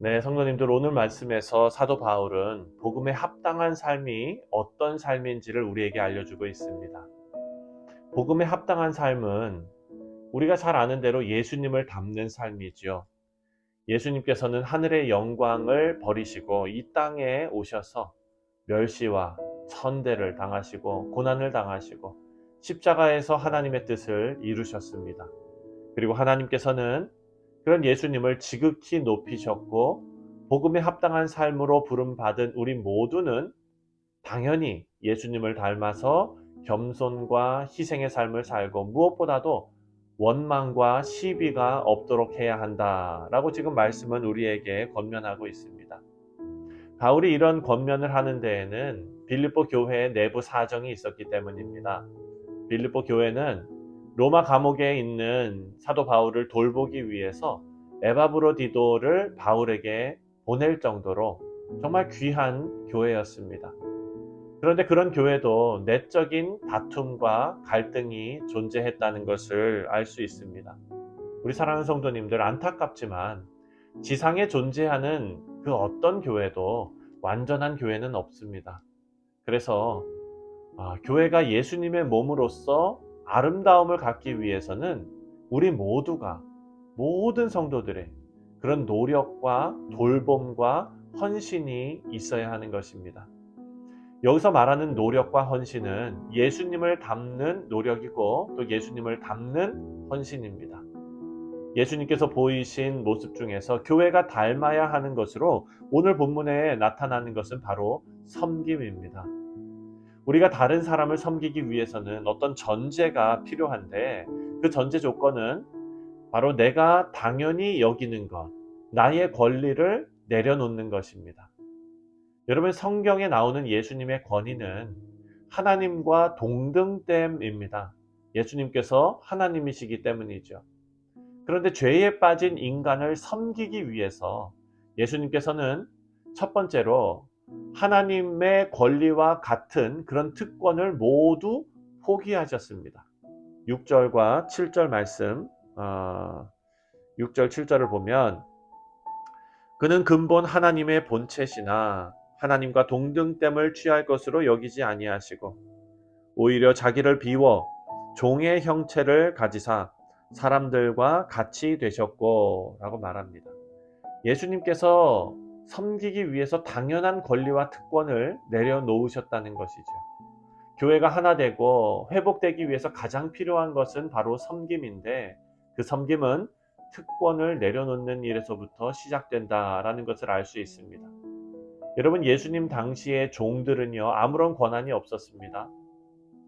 네, 성도님들 오늘 말씀에서 사도 바울은 복음에 합당한 삶이 어떤 삶인지를 우리에게 알려주고 있습니다. 복음에 합당한 삶은 우리가 잘 아는 대로 예수님을 닮는 삶이지요. 예수님께서는 하늘의 영광을 버리시고 이 땅에 오셔서 멸시와 천대를 당하시고 고난을 당하시고 십자가에서 하나님의 뜻을 이루셨습니다. 그리고 하나님께서는 그런 예수님을 지극히 높이셨고 복음에 합당한 삶으로 부름받은 우리 모두는 당연히 예수님을 닮아서 겸손과 희생의 삶을 살고 무엇보다도 원망과 시비가 없도록 해야 한다라고 지금 말씀은 우리에게 권면하고 있습니다. 바울이 이런 권면을 하는 데에는 빌립보 교회의 내부 사정이 있었기 때문입니다. 빌립보 교회는 로마 감옥에 있는 사도 바울을 돌보기 위해서 에바브로디도를 바울에게 보낼 정도로 정말 귀한 교회였습니다. 그런데 그런 교회도 내적인 다툼과 갈등이 존재했다는 것을 알 수 있습니다. 우리 사랑하는 성도님들, 안타깝지만 지상에 존재하는 그 어떤 교회도 완전한 교회는 없습니다. 그래서 교회가 예수님의 몸으로서 아름다움을 갖기 위해서는 우리 모두가 모든 성도들의 그런 노력과 돌봄과 헌신이 있어야 하는 것입니다. 여기서 말하는 노력과 헌신은 예수님을 닮는 노력이고 또 예수님을 닮는 헌신입니다. 예수님께서 보이신 모습 중에서 교회가 닮아야 하는 것으로 오늘 본문에 나타나는 것은 바로 섬김입니다. 우리가 다른 사람을 섬기기 위해서는 어떤 전제가 필요한데 그 전제 조건은 바로 내가 당연히 여기는 것, 나의 권리를 내려놓는 것입니다. 여러분, 성경에 나오는 예수님의 권위는 하나님과 동등됨입니다. 예수님께서 하나님이시기 때문이죠. 그런데 죄에 빠진 인간을 섬기기 위해서 예수님께서는 첫 번째로 하나님의 권리와 같은 그런 특권을 모두 포기하셨습니다. 6절과 7절 말씀, 6절 7절을 보면 그는 근본 하나님의 본체시나 하나님과 동등됨을 취할 것으로 여기지 아니하시고 오히려 자기를 비워 종의 형체를 가지사 사람들과 같이 되셨고 라고 말합니다. 예수님께서 섬기기 위해서 당연한 권리와 특권을 내려놓으셨다는 것이죠. 교회가 하나 되고 회복되기 위해서 가장 필요한 것은 바로 섬김인데 그 섬김은 특권을 내려놓는 일에서부터 시작된다라는 것을 알 수 있습니다. 여러분, 예수님 당시의 종들은요, 아무런 권한이 없었습니다.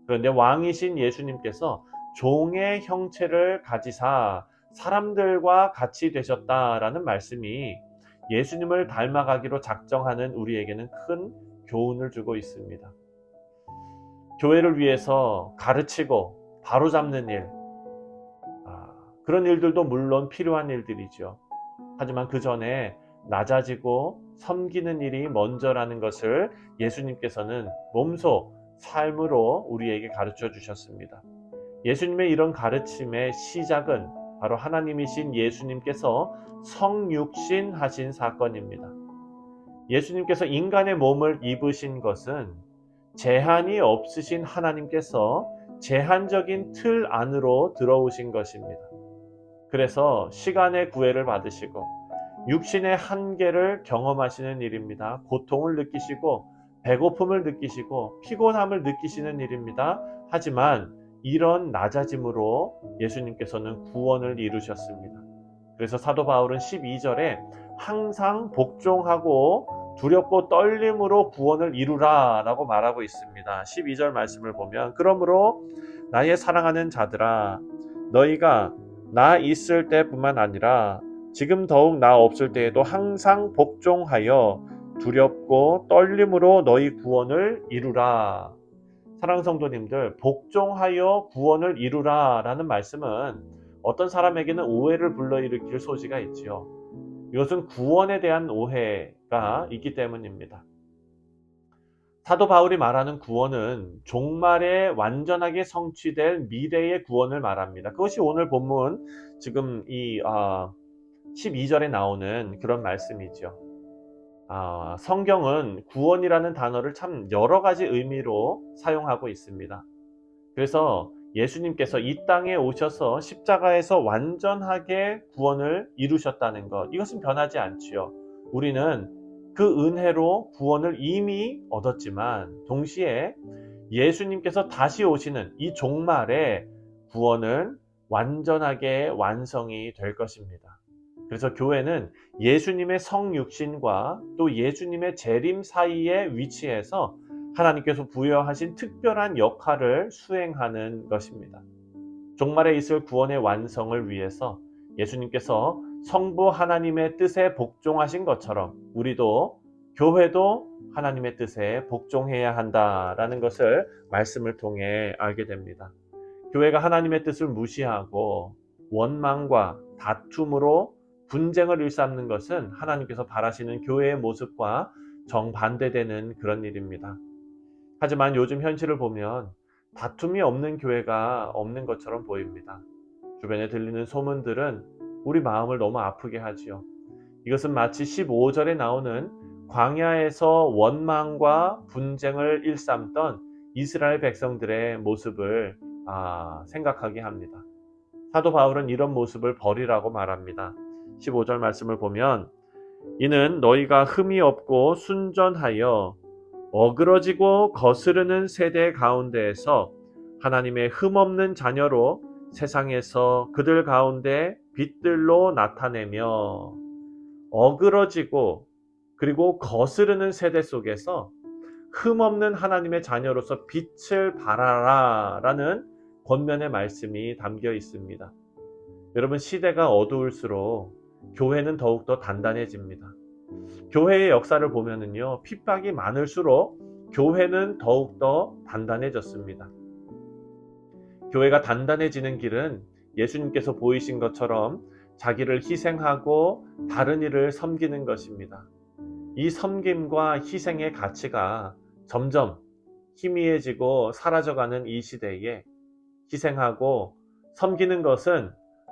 그런데 왕이신 예수님께서 종의 형체를 가지사 사람들과 같이 되셨다라는 말씀이 예수님을 닮아가기로 작정하는 우리에게는 큰 교훈을 주고 있습니다. 교회를 위해서 가르치고 바로잡는 일, 그런 일들도 물론 필요한 일들이죠. 하지만 그 전에 낮아지고 섬기는 일이 먼저라는 것을 예수님께서는 몸소 삶으로 우리에게 가르쳐 주셨습니다. 예수님의 이런 가르침의 시작은 바로 하나님이신 예수님께서 성육신 하신 사건입니다. 예수님께서 인간의 몸을 입으신 것은 제한이 없으신 하나님께서 제한적인 틀 안으로 들어오신 것입니다. 그래서 시간의 구애를 받으시고 육신의 한계를 경험하시는 일입니다. 고통을 느끼시고 배고픔을 느끼시고 피곤함을 느끼시는 일입니다. 하지만 이런 낮아짐으로 예수님께서는 구원을 이루셨습니다. 그래서 사도 바울은 12절에 항상 복종하고 두렵고 떨림으로 구원을 이루라 라고 말하고 있습니다. 12절 말씀을 보면 그러므로 나의 사랑하는 자들아 너희가 나 있을 때뿐만 아니라 지금 더욱 나 없을 때에도 항상 복종하여 두렵고 떨림으로 너희 구원을 이루라. 사랑하는 성도님들, 복종하여 구원을 이루라 라는 말씀은 어떤 사람에게는 오해를 불러일으킬 소지가 있지요. 이것은 구원에 대한 오해가 있기 때문입니다. 사도 바울이 말하는 구원은 종말에 완전하게 성취될 미래의 구원을 말합니다. 그것이 오늘 본문 지금 이 12절에 나오는 그런 말씀이죠. 성경은 구원이라는 단어를 참 여러 가지 의미로 사용하고 있습니다. 그래서 예수님께서 이 땅에 오셔서 십자가에서 완전하게 구원을 이루셨다는 것, 이것은 변하지 않지요. 우리는 그 은혜로 구원을 이미 얻었지만 동시에 예수님께서 다시 오시는 이 종말에 구원은 완전하게 완성이 될 것입니다. 그래서 교회는 예수님의 성육신과 또 예수님의 재림 사이에 위치해서 하나님께서 부여하신 특별한 역할을 수행하는 것입니다. 종말에 있을 구원의 완성을 위해서 예수님께서 성부 하나님의 뜻에 복종하신 것처럼 우리도 교회도 하나님의 뜻에 복종해야 한다라는 것을 말씀을 통해 알게 됩니다. 교회가 하나님의 뜻을 무시하고 원망과 다툼으로 분쟁을 일삼는 것은 하나님께서 바라시는 교회의 모습과 정반대되는 그런 일입니다. 하지만 요즘 현실을 보면 다툼이 없는 교회가 없는 것처럼 보입니다. 주변에 들리는 소문들은 우리 마음을 너무 아프게 하지요. 이것은 마치 15절에 나오는 광야에서 원망과 분쟁을 일삼던 이스라엘 백성들의 모습을 생각하게 합니다. 사도 바울은 이런 모습을 버리라고 말합니다. 15절 말씀을 보면 이는 너희가 흠이 없고 순전하여 어그러지고 거스르는 세대 가운데에서 하나님의 흠없는 자녀로 세상에서 그들 가운데 빛들로 나타내며 어그러지고 그리고 거스르는 세대 속에서 흠없는 하나님의 자녀로서 빛을 발하라 라는 권면의 말씀이 담겨 있습니다. 여러분, 시대가 어두울수록 교회는 더욱더 단단해집니다. 교회의 역사를 보면은요, 핍박이 많을수록 교회는 더욱더 단단해졌습니다. 교회가 단단해지는 길은 예수님께서 보이신 것처럼 자기를 희생하고 다른 이를 섬기는 것입니다. 이 섬김과 희생의 가치가 점점 희미해지고 사라져가는 이 시대에 희생하고 섬기는 것은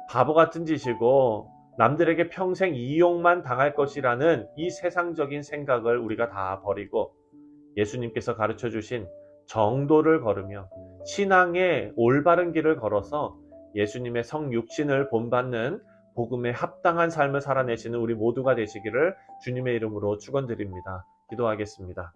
바보 같은 짓이고 남들에게 평생 이용만 당할 것이라는 이 세상적인 생각을 우리가 다 버리고 예수님께서 가르쳐 주신 정도를 걸으며 신앙의 올바른 길을 걸어서 예수님의 성육신을 본받는 복음에 합당한 삶을 살아내시는 우리 모두가 되시기를 주님의 이름으로 축원드립니다. 기도하겠습니다.